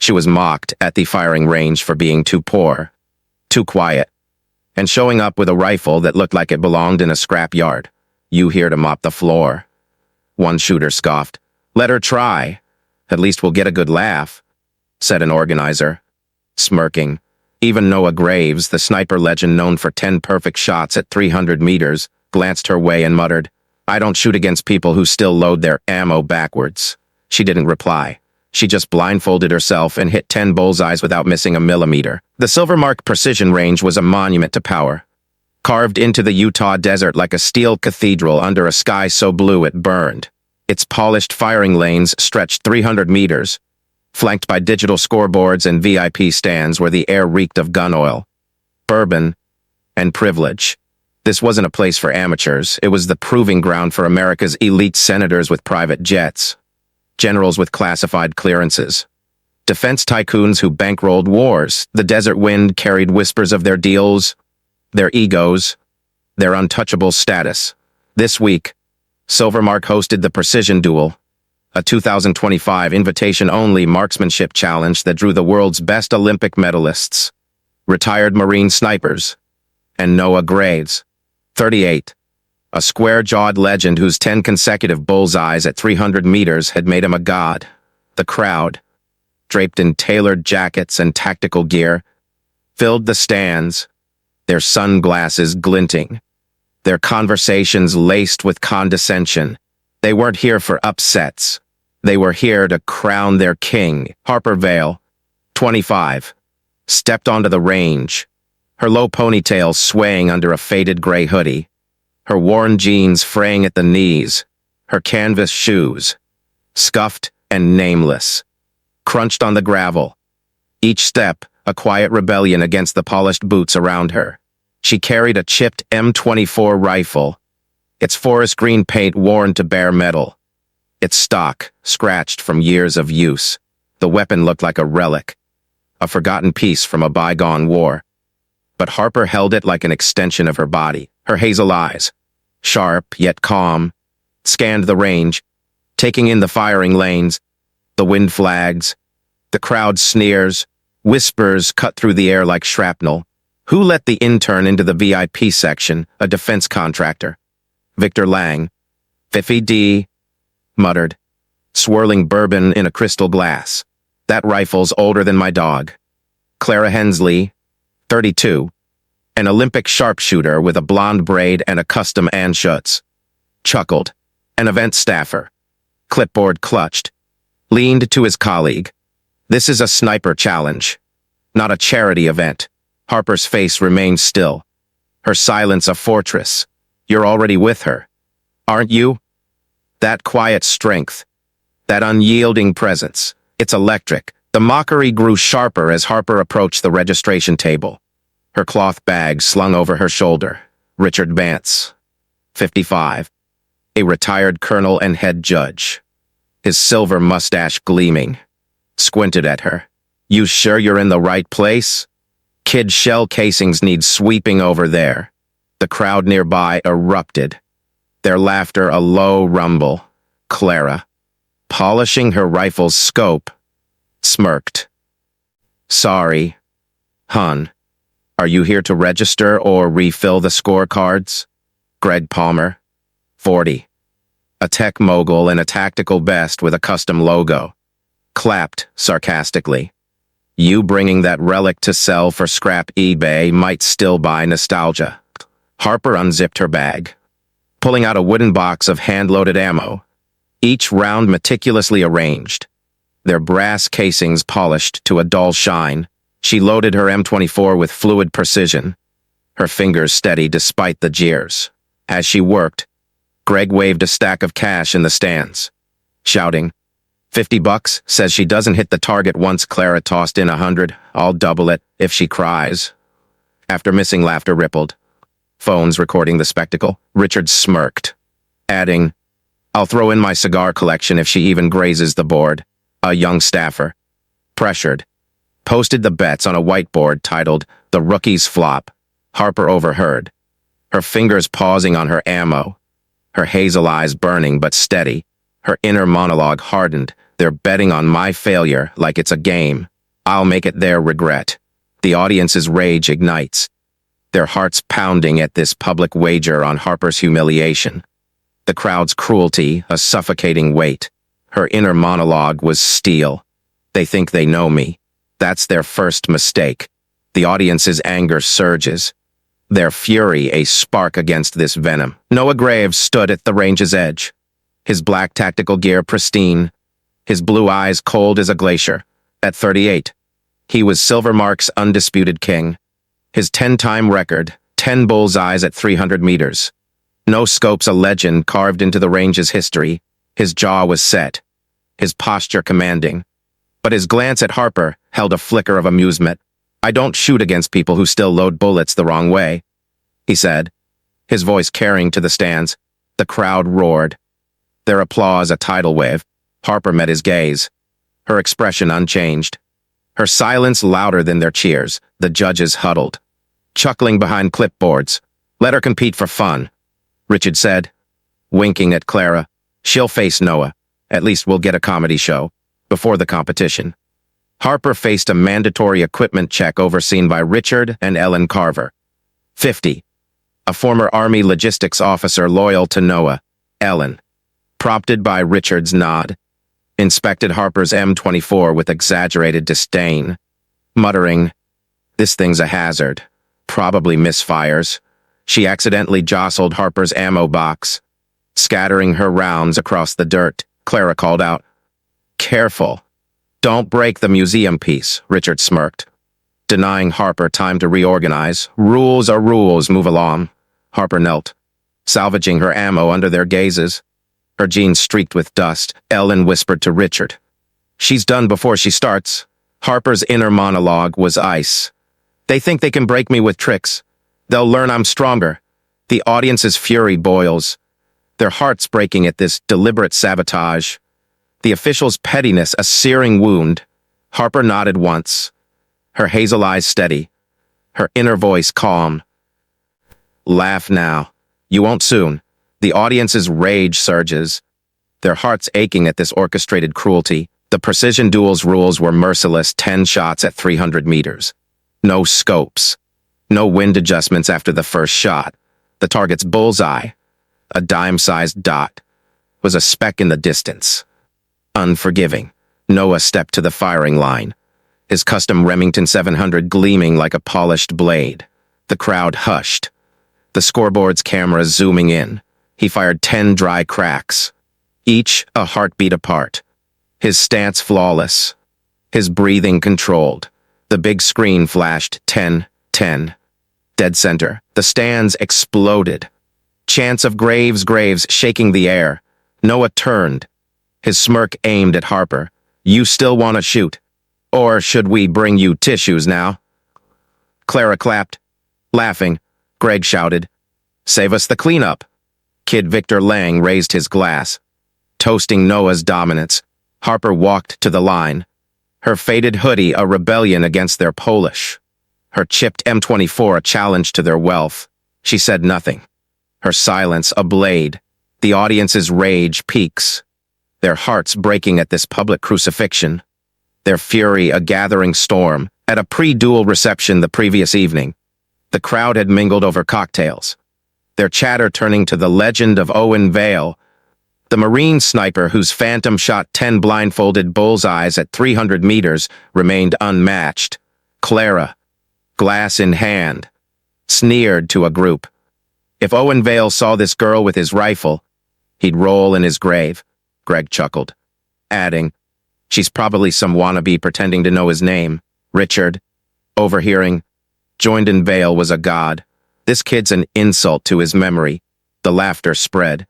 She was mocked at the firing range for being too poor, too quiet, and showing up with a rifle that looked like it belonged in a scrap yard. "You here to mop the floor?" One shooter scoffed. "Let her try. At least we'll get a good laugh," said an organizer, smirking. Even Noah Graves, the sniper legend known for 10 perfect shots at 300 meters, glanced her way and muttered, "I don't shoot against people who still load their ammo backwards." She didn't reply. She just blindfolded herself and hit 10 bullseyes without missing a millimeter. The Silvermark precision range was a monument to power, carved into the Utah desert like a steel cathedral under a sky so blue it burned. Its polished firing lanes stretched 300 meters, flanked by digital scoreboards and VIP stands where the air reeked of gun oil, bourbon, and privilege. This wasn't a place for amateurs. It was the proving ground for America's elite senators with private jets, generals with classified clearances, defense tycoons who bankrolled wars. The desert wind carried whispers of their deals, their egos, their untouchable status. This week, Silvermark hosted the Precision Duel, a 2025 invitation-only marksmanship challenge that drew the world's best Olympic medalists, retired Marine snipers, and Noah Graves, 38, a square-jawed legend whose 10 consecutive bullseyes at 300 meters had made him a god. The crowd, draped in tailored jackets and tactical gear, filled the stands, their sunglasses glinting, their conversations laced with condescension. They weren't here for upsets. They were here to crown their king. Harper Vale, 25, stepped onto the range, her low ponytail swaying under a faded gray hoodie, her worn jeans fraying at the knees, her canvas shoes, scuffed and nameless, crunched on the gravel. Each step, a quiet rebellion against the polished boots around her. She carried a chipped M24 rifle, its forest green paint worn to bare metal, its stock scratched from years of use. The weapon looked like a relic, a forgotten piece from a bygone war. But Harper held it like an extension of her body. Her hazel eyes, sharp yet calm, scanned the range, taking in the firing lanes, the wind flags, the crowd sneers, whispers cut through the air like shrapnel. Who let the intern into the VIP section, a defense contractor? Victor Lang, 50D, muttered, swirling bourbon in a crystal glass. That rifle's older than my dog. Clara Hensley, 32, an Olympic sharpshooter with a blonde braid and a custom Anschutz, chuckled. An event staffer, clipboard clutched, leaned to his colleague. "This is a sniper challenge, not a charity event." Harper's face remained still, her silence a fortress. "You're already with her, aren't you?" That quiet strength, that unyielding presence, it's electric. The mockery grew sharper as Harper approached the registration table, her cloth bag slung over her shoulder. Richard Bantz, 55, a retired colonel and head judge, his silver mustache gleaming, squinted at her. "You sure you're in the right place? Kid shell casings need sweeping over there." The crowd nearby erupted, their laughter a low rumble. Clara, polishing her rifle's scope, smirked. "Sorry, hun. Are you here to register or refill the scorecards?" Greg Palmer, 40, a tech mogul in a tactical vest with a custom logo, clapped sarcastically. "You bringing that relic to sell for scrap eBay might still buy nostalgia." Harper unzipped her bag, pulling out a wooden box of hand-loaded ammo, each round meticulously arranged, their brass casings polished to a dull shine. She loaded her M24 with fluid precision, her fingers steady despite the jeers. As she worked, Greg waved a stack of cash in the stands, shouting, $50, says she doesn't hit the target once. Clara tossed in 100. "I'll double it if she cries." After missing laughter rippled, phones recording the spectacle. Richard smirked, adding, "I'll throw in my cigar collection if she even grazes the board." A young staffer, pressured, posted the bets on a whiteboard titled, "The Rookie's Flop." Harper overheard, her fingers pausing on her ammo, her hazel eyes burning but steady. Her inner monologue hardened. "They're betting on my failure like it's a game." I'll make it their regret. The audience's rage ignites, their hearts pounding at this public wager on Harper's humiliation. The crowd's cruelty, a suffocating weight. Her inner monologue was steel. They think they know me. That's their first mistake. The audience's anger surges, their fury a spark against this venom. Noah Graves stood at the range's edge, his black tactical gear pristine, his blue eyes cold as a glacier. At 38, he was Silvermark's undisputed king. His 10-time record, 10 bullseyes at 300 meters. No scope's a legend carved into the range's history. His jaw was set, his posture commanding. But his glance at Harper held a flicker of amusement. I don't shoot against people who still load bullets the wrong way, he said, his voice carrying to the stands. The crowd roared, their applause a tidal wave. Harper met his gaze, her expression unchanged, her silence louder than their cheers. The judges huddled, chuckling behind clipboards. Let her compete for fun, Richard said, winking at Clara. She'll face Noah. At least we'll get a comedy show before the competition. Harper faced a mandatory equipment check overseen by Richard and Ellen Carver. 50. A former Army logistics officer loyal to Noah, Ellen, prompted by Richard's nod, inspected Harper's M24 with exaggerated disdain, muttering, "This thing's a hazard. Probably misfires." She accidentally jostled Harper's ammo box, scattering her rounds across the dirt. Clara called out, "Careful. Don't break the museum piece," Richard smirked, denying Harper time to reorganize. Rules are rules, move along. Harper knelt, salvaging her ammo under their gazes, her jeans streaked with dust. Ellen whispered to Richard, "She's done before she starts." Harper's inner monologue was ice. "They think they can break me with tricks. They'll learn I'm stronger." The audience's fury boils, their hearts breaking at this deliberate sabotage. The official's pettiness a searing wound. Harper nodded once, her hazel eyes steady, her inner voice calm. "Laugh now. You won't soon." The audience's rage surges, their hearts aching at this orchestrated cruelty. The precision duel's rules were merciless. 10 shots at 300 meters. No scopes. No wind adjustments after the first shot. The target's bullseye, a dime-sized dot, was a speck in the distance. Unforgiving, Noah stepped to the firing line, his custom Remington 700 gleaming like a polished blade. The crowd hushed, the scoreboard's camera zooming in. He fired 10 dry cracks, each a heartbeat apart, his stance flawless, his breathing controlled. The big screen flashed 10, 10. Dead center. The stands exploded. Chants of Graves, Graves shaking the air. Noah turned, his smirk aimed at Harper. "You still want to shoot? Or should we bring you tissues now?" Clara clapped, laughing. Greg shouted, "Save us the cleanup." Kid Victor Lang raised his glass, toasting Noah's dominance. Harper walked to the line, her faded hoodie a rebellion against their Polish, her chipped M24 a challenge to their wealth. She said nothing, her silence a blade. The audience's rage peaks, their hearts breaking at this public crucifixion, their fury a gathering storm. At a pre-duel reception the previous evening, the crowd had mingled over cocktails, their chatter turning to the legend of Owen Vale, the Marine sniper whose phantom shot 10 blindfolded bullseyes at 300 meters remained unmatched. Clara, glass in hand, sneered to a group. If Owen Vale saw this girl with his rifle, he'd roll in his grave. Greg chuckled, adding, "She's probably some wannabe pretending to know his name." Richard, overhearing, joined in. Vale was a god. "This kid's an insult to his memory." The laughter spread,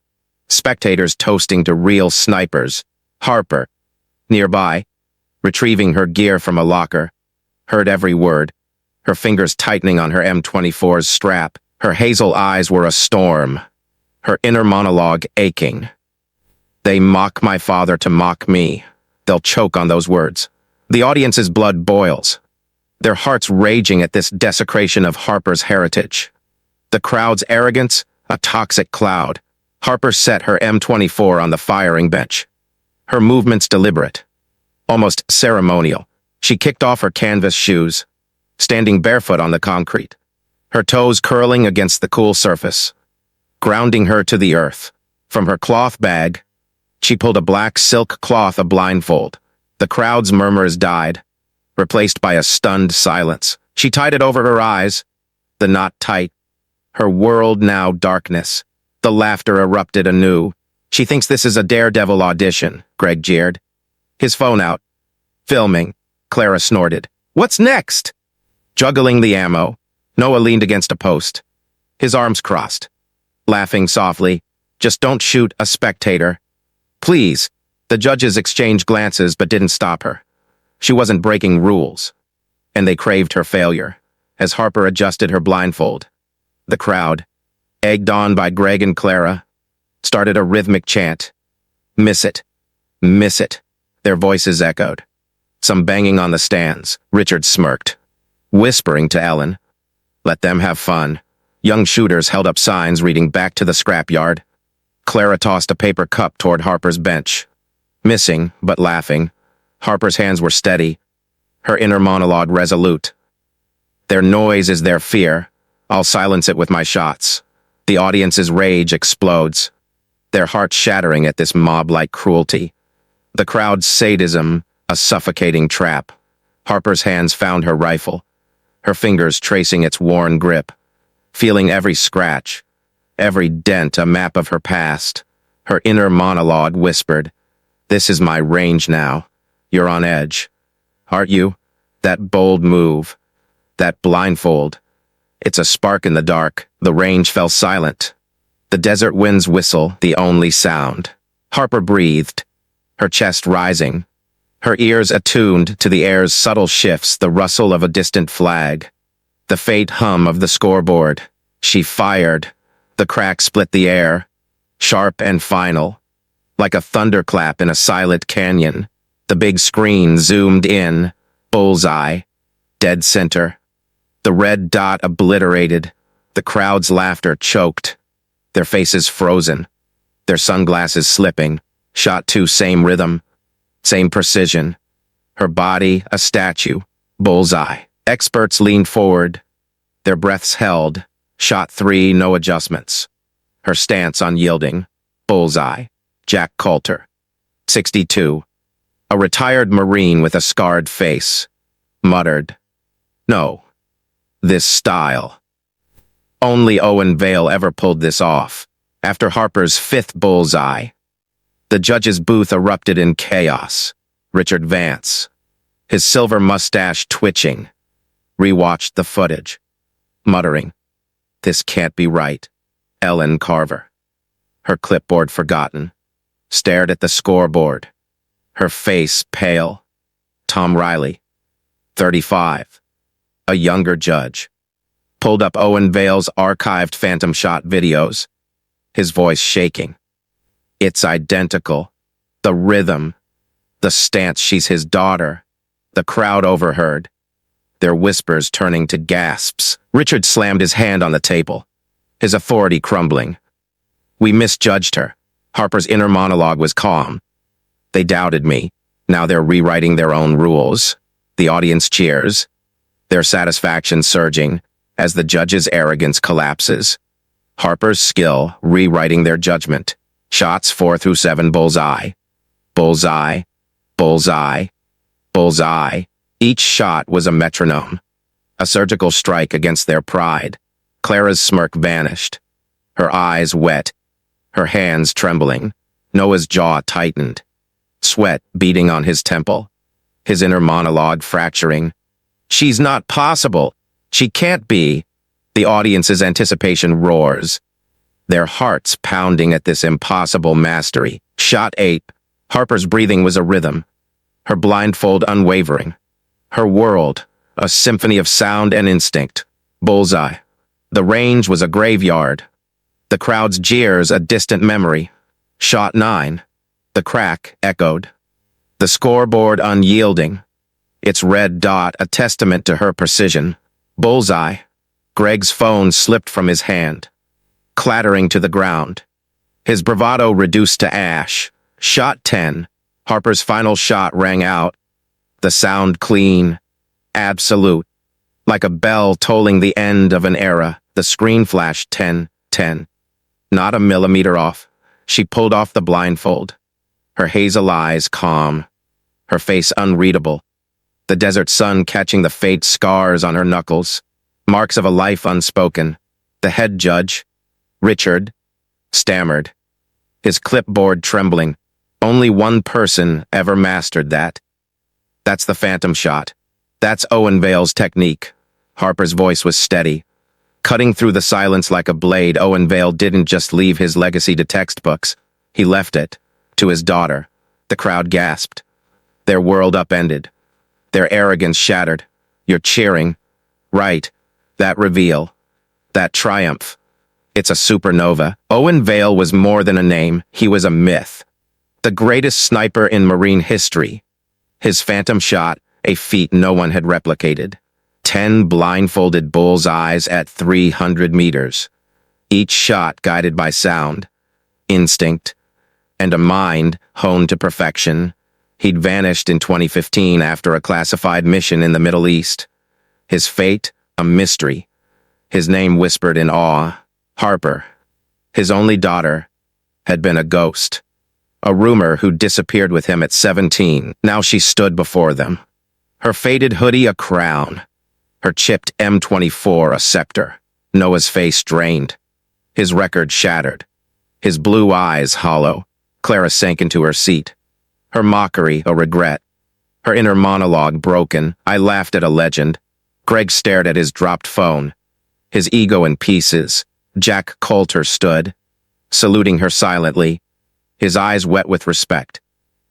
spectators toasting to real snipers. Harper, nearby, retrieving her gear from a locker, heard every word, her fingers tightening on her M24's strap. Her hazel eyes were a storm, her inner monologue aching. "They mock my father to mock me." They'll choke on those words. The audience's blood boils, their hearts raging at this desecration of Harper's heritage. The crowd's arrogance, a toxic cloud. Harper set her M24 on the firing bench, her movements deliberate, almost ceremonial. She kicked off her canvas shoes, standing barefoot on the concrete, her toes curling against the cool surface, grounding her to the earth. From her cloth bag, she pulled a black silk cloth, a blindfold. The crowd's murmurs died, replaced by a stunned silence. She tied it over her eyes, the knot tight, her world now darkness. The laughter erupted anew. She thinks this is a daredevil audition, Greg jeered. His phone out. Filming. Clara snorted. What's next? Juggling the ammo, Noah leaned against a post, his arms crossed, laughing softly. Just don't shoot a spectator. Please. The judges exchanged glances but didn't stop her. She wasn't breaking rules, and they craved her failure as Harper adjusted her blindfold. The crowd, egged on by Greg and Clara, started a rhythmic chant. Miss it. Miss it. Their voices echoed. Some banging on the stands. Richard smirked, whispering to Ellen. Let them have fun. Young shooters held up signs reading back to the scrapyard. Clara tossed a paper cup toward Harper's bench. Missing, but laughing. Harper's hands were steady, her inner monologue resolute. Their noise is their fear. I'll silence it with my shots. The audience's rage explodes, their hearts shattering at this mob-like cruelty. The crowd's sadism, a suffocating trap. Harper's hands found her rifle, her fingers tracing its worn grip, feeling every scratch, every dent a map of her past. Her inner monologue whispered, "This is my range now. You're on edge. Aren't you? That bold move, that blindfold. It's a spark in the dark." The range fell silent. The desert wind's whistle, the only sound. Harper breathed, her chest rising, her ears attuned to the air's subtle shifts, the rustle of a distant flag, the faint hum of the scoreboard. She fired. The crack split the air, sharp and final, like a thunderclap in a silent canyon. The big screen zoomed in, bullseye, dead center. The red dot obliterated, the crowd's laughter choked, their faces frozen, their sunglasses slipping. Shot two, same rhythm, same precision. Her body a statue, bullseye. Experts leaned forward, their breaths held. Shot three, no adjustments. Her stance unyielding, bullseye. Jack Coulter, 62. A retired Marine with a scarred face, muttered, "No, this style." Only Owen Vale ever pulled this off. After Harper's fifth bullseye, the judge's booth erupted in chaos. Richard Vance, his silver mustache twitching, rewatched the footage, muttering, "This can't be right." Ellen Carver, her clipboard forgotten, stared at the scoreboard, her face pale. Tom Riley, 35, a younger judge, pulled up Owen Vale's archived phantom shot videos, his voice shaking. It's identical. The rhythm, the stance. She's his daughter. The crowd overheard, their whispers turning to gasps. Richard slammed his hand on the table, his authority crumbling. We misjudged her. Harper's inner monologue was calm. They doubted me. Now they're rewriting their own rules. The audience cheers, their satisfaction surging as the judge's arrogance collapses. Harper's skill rewriting their judgment. Shots 4 through 7, bullseye. Bullseye. Bullseye. Bullseye. Each shot was a metronome, a surgical strike against their pride. Clara's smirk vanished, her eyes wet, her hands trembling. Noah's jaw tightened, sweat beating on his temple, his inner monologue fracturing. She's not possible. She can't be. The audience's anticipation roars, their hearts pounding at this impossible mastery. Shot 8. Harper's breathing was a rhythm, her blindfold unwavering, her world a symphony of sound and instinct. Bullseye. The range was a graveyard, the crowd's jeers a distant memory. Shot 9. The crack echoed, the scoreboard unyielding, its red dot a testament to her precision. Bullseye. Greg's phone slipped from his hand, clattering to the ground, his bravado reduced to ash. Shot 10. Harper's final shot rang out, The sound clean, absolute, like a bell tolling the end of an era. The screen flashed 10:10. Not a millimeter off. She pulled off the blindfold. Her hazel eyes calm, her face unreadable. The desert sun catching the faint scars on her knuckles. Marks of a life unspoken. The head judge, Richard, stammered, his clipboard trembling. Only one person ever mastered that. That's the phantom shot. That's Owen Vale's technique. Harper's voice was steady. Cutting through the silence like a blade, Owen Vale didn't just leave his legacy to textbooks. He left it to his daughter. The crowd gasped. Their world upended. Their arrogance shattered. You're cheering. Right. That reveal. That triumph. It's a supernova. Owen Vale was more than a name. He was a myth. The greatest sniper in Marine history. His phantom shot, a feat no one had replicated. 10 blindfolded bullseyes at 300 meters. Each shot guided by sound, instinct, and a mind honed to perfection. He'd vanished in 2015 after a classified mission in the Middle East. His fate, a mystery. His name whispered in awe. Harper, his only daughter, had been a ghost. A rumor who disappeared with him at 17. Now she stood before them. Her faded hoodie a crown. Her chipped M24 a scepter. Noah's face drained. His record shattered. His blue eyes hollow. Clara sank into her seat. Her mockery a regret. Her inner monologue broken. I laughed at a legend. Greg stared at his dropped phone. His ego in pieces. Jack Coulter stood, saluting her silently, his eyes wet with respect.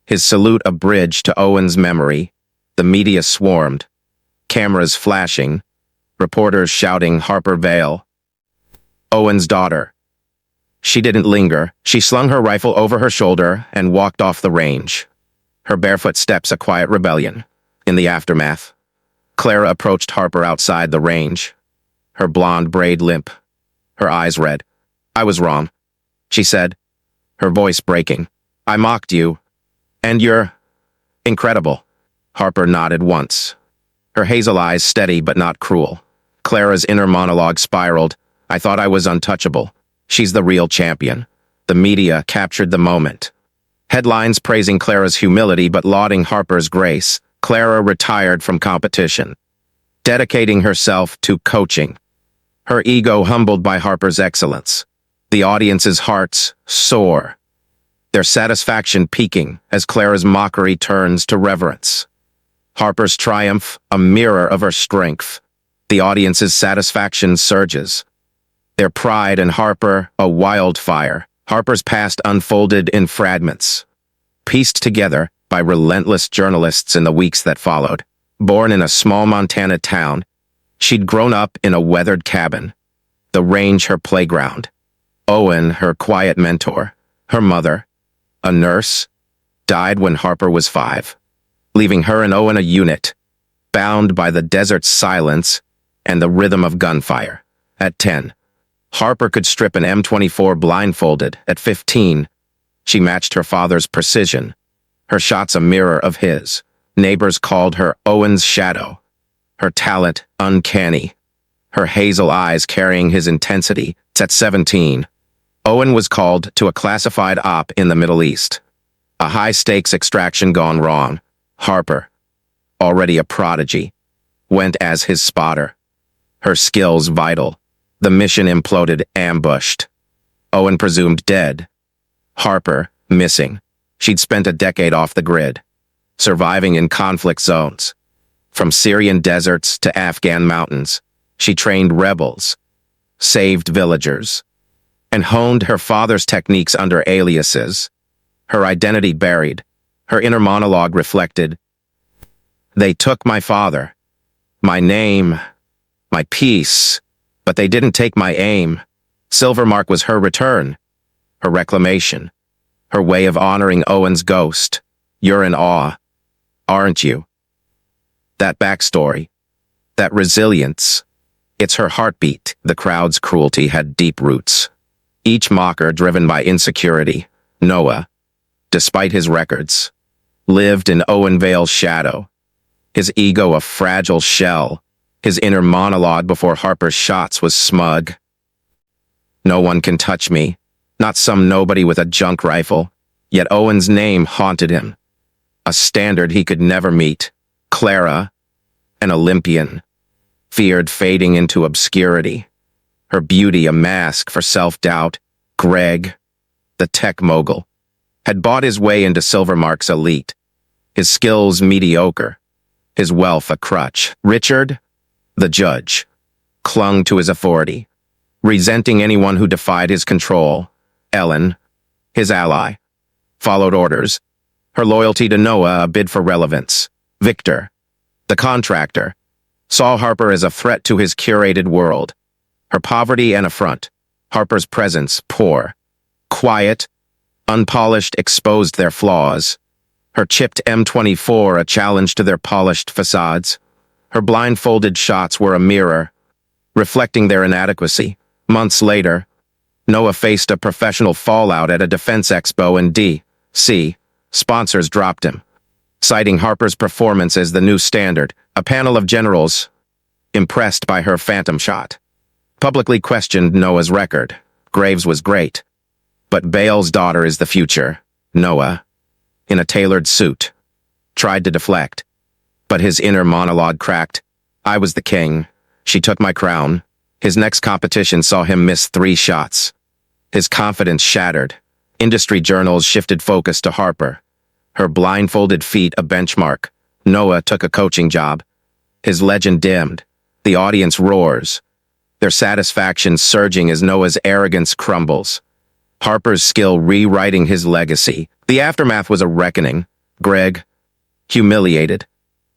His salute a bridge to Owen's memory. The media swarmed, cameras flashing, reporters shouting Harper Vale. Owen's daughter. She didn't linger. She slung her rifle over her shoulder and walked off the range. Her barefoot steps a quiet rebellion. In the aftermath, Clara approached Harper outside the range, her blonde braid limp, her eyes red. I was wrong, she said, her voice breaking. I mocked you, and you're incredible. Harper nodded once, her hazel eyes steady but not cruel. Clara's inner monologue spiraled. I thought I was untouchable. She's the real champion. The media captured the moment. Headlines praising Clara's humility but lauding Harper's grace. Clara retired from competition, dedicating herself to coaching. Her ego humbled by Harper's excellence. The audience's hearts soar, their satisfaction peaking as Clara's mockery turns to reverence. Harper's triumph, a mirror of her strength. The audience's satisfaction surges. Their pride in Harper, a wildfire. Harper's past unfolded in fragments, pieced together by relentless journalists in the weeks that followed. Born in a small Montana town, she'd grown up in a weathered cabin, the range her playground. Owen, her quiet mentor. Her mother, a nurse, died when Harper was 5, leaving her and Owen a unit, bound by the desert's silence and the rhythm of gunfire. At 10, Harper could strip an M24 blindfolded. At 15, she matched her father's precision, her shots a mirror of his. Neighbors called her Owen's shadow, her talent uncanny, her hazel eyes carrying his intensity. At 17, Owen was called to a classified op in the Middle East. A high-stakes extraction gone wrong. Harper, already a prodigy, went as his spotter. Her skills vital. The mission imploded, ambushed. Owen presumed dead. Harper, missing. She'd spent a decade off the grid, surviving in conflict zones. From Syrian deserts to Afghan mountains, she trained rebels, saved villagers, and honed her father's techniques under aliases. Her identity buried, her inner monologue reflected. They took my father, my name, my peace, but they didn't take my aim. Silvermark was her return, her reclamation, her way of honoring Owen's ghost. You're in awe, aren't you? That backstory, that resilience, it's her heartbeat. The crowd's cruelty had deep roots. Each mocker driven by insecurity. Noah, despite his records, lived in Owen Vale's shadow. his ego a fragile shell. His inner monologue before Harper's shots was smug. No one can touch me, not some nobody with a junk rifle. Yet Owen's name haunted him. A standard he could never meet. Clara, an Olympian, feared fading into obscurity. Her beauty a mask for self-doubt. Greg, the tech mogul, had bought his way into Silvermark's elite. His skills mediocre, his wealth a crutch. Richard, the judge, clung to his authority, resenting anyone who defied his control. Ellen, his ally, followed orders, her loyalty to Noah a bid for relevance. Victor, the contractor, saw Harper as a threat to his curated world. Her poverty an affront. Harper's presence, poor, quiet, unpolished, exposed their flaws. Her chipped M24 a challenge to their polished facades. Her blindfolded shots were a mirror, reflecting their inadequacy. Months later, Noah faced a professional fallout at a defense expo in D.C. Sponsors dropped him, citing Harper's performance as the new standard. A panel of generals, impressed by her phantom shot, publicly questioned Noah's record. Graves was great, but Bale's daughter is the future. Noah, in a tailored suit, tried to deflect, but his inner monologue cracked. I was the king. She took my crown. His next competition saw him miss 3 shots. His confidence shattered. Industry journals shifted focus to Harper. Her blindfolded feet a benchmark. Noah took a coaching job. His legend dimmed. The audience roars, their satisfaction surging as Noah's arrogance crumbles. Harper's skill rewriting his legacy. The aftermath was a reckoning. Greg, humiliated,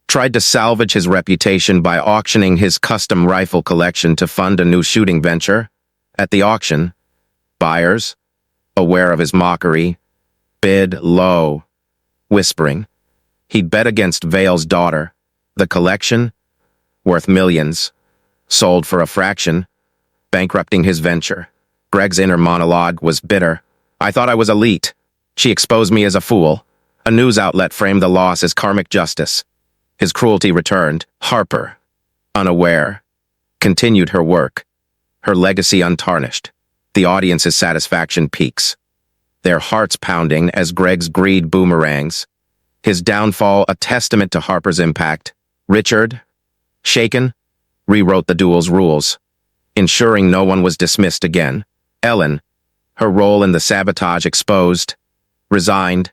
tried to salvage his reputation by auctioning his custom rifle collection to fund a new shooting venture. At the auction, buyers, aware of his mockery, bid low, whispering. He'd bet against Vale's daughter. The collection, worth millions, sold for a fraction, bankrupting his venture. Greg's inner monologue was bitter. I thought I was elite. She exposed me as a fool. A news outlet framed the loss as karmic justice. His cruelty returned. Harper, unaware, continued her work, her legacy untarnished. The audience's satisfaction peaks, their hearts pounding as Greg's greed boomerangs. His downfall a testament to Harper's impact. Richard, shaken, rewrote the duel's rules, ensuring no one was dismissed again. Ellen, her role in the sabotage exposed, resigned,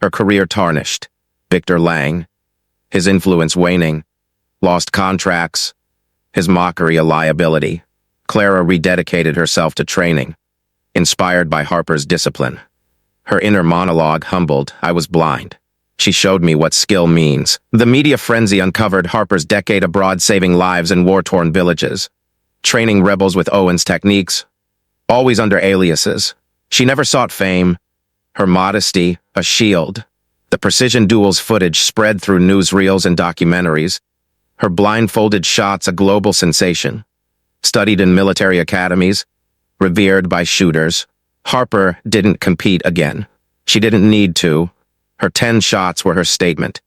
her career tarnished. Victor Lang, his influence waning, lost contracts, his mockery a liability. Clara rededicated herself to training, inspired by Harper's discipline. Her inner monologue humbled. I was blind. She showed me what skill means. The media frenzy uncovered Harper's decade abroad saving lives in war-torn villages, training rebels with Owen's techniques, always under aliases. She never sought fame. Her modesty, a shield. The precision duels footage spread through newsreels and documentaries. Her blindfolded shots a global sensation. Studied in military academies, revered by shooters. Harper didn't compete again. She didn't need to. Her 10 shots were her statement.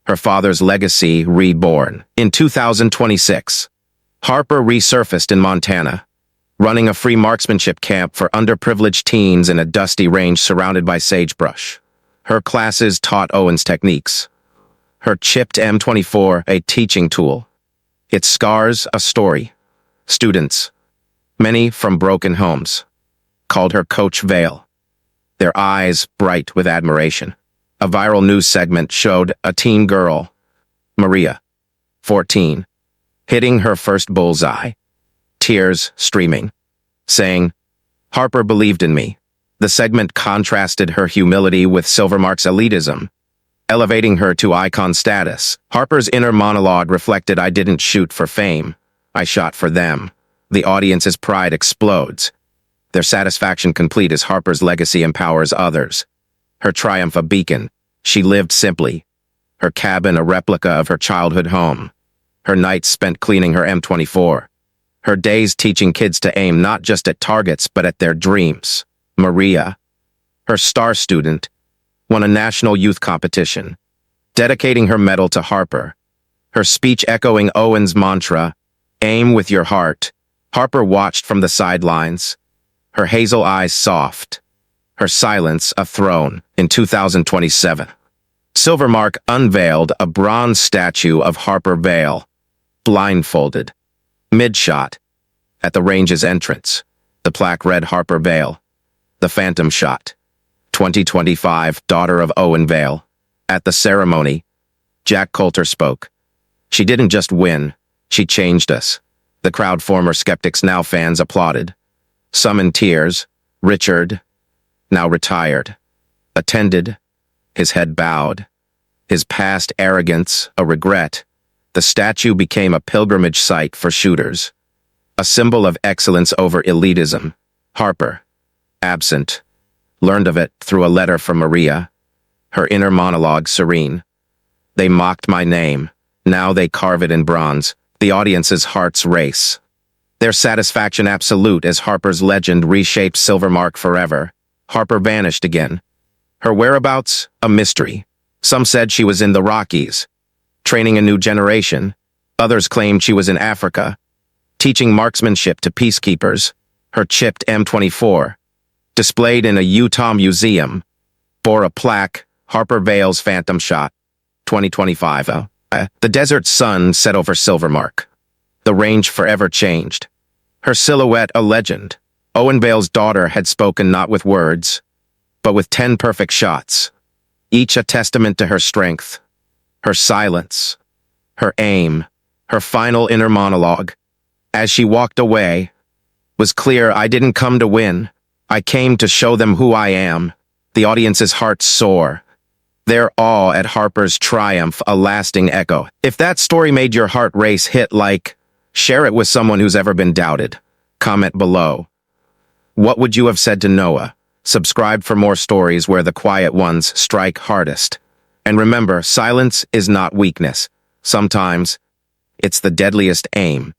Her father's legacy reborn. In 2026, Harper resurfaced in Montana, running a free marksmanship camp for underprivileged teens in a dusty range surrounded by sagebrush. Her classes taught Owen's techniques. Her chipped M24 a teaching tool. Its scars a story. Students, many from broken homes, called her Coach Vale, their eyes bright with admiration. A viral news segment showed a teen girl, Maria, 14, hitting her first bullseye, tears streaming, saying, Harper believed in me. The segment contrasted her humility with Silvermark's elitism, elevating her to icon status. Harper's inner monologue reflected, I didn't shoot for fame. I shot for them. The audience's pride explodes, their satisfaction complete as Harper's legacy empowers others. Her triumph a beacon. She lived simply. Her cabin a replica of her childhood home. Her nights spent cleaning her M24. Her days teaching kids to aim not just at targets but at their dreams. Maria, her star student, won a national youth competition, dedicating her medal to Harper. her speech echoing Owen's mantra, "Aim with your heart." Harper watched from the sidelines, her hazel eyes soft, her silence a throne. In 2027, Silvermark unveiled a bronze statue of Harper Vale, blindfolded, mid-shot, at the range's entrance. The plaque read Harper Vale, the phantom shot. 2025, daughter of Owen Vale. At the ceremony, Jack Coulter spoke. "She didn't just win, she changed us." The crowd, former skeptics, now fans, applauded. Some in tears. Richard, now retired, attended, his head bowed. His past arrogance a regret. The statue became a pilgrimage site for shooters, a symbol of excellence over elitism. Harper, absent, learned of it through a letter from Maria, her inner monologue serene. "They mocked my name. Now they carve it in bronze." The audience's hearts race, their satisfaction absolute as Harper's legend reshaped Silvermark forever. Harper vanished again. Her whereabouts, a mystery. Some said she was in the Rockies, training a new generation. Others claimed she was in Africa, teaching marksmanship to peacekeepers. Her chipped M24, displayed in a Utah museum, bore a plaque, "Harper Vale's Phantom Shot, 2025." The desert sun set over Silvermark. The range forever changed. Her silhouette a legend. Owen Vale's daughter had spoken not with words, but with 10 perfect shots, each a testament to her strength, her silence, her aim, her final inner monologue. As she walked away, was clear, "I didn't come to win. I came to show them who I am." The audience's hearts soar, their awe at Harper's triumph a lasting echo. If that story made your heart race, hit like, share it with someone who's ever been doubted. Comment below. What would you have said to Noah? Subscribe for more stories where the quiet ones strike hardest. And remember, silence is not weakness. Sometimes, it's the deadliest aim.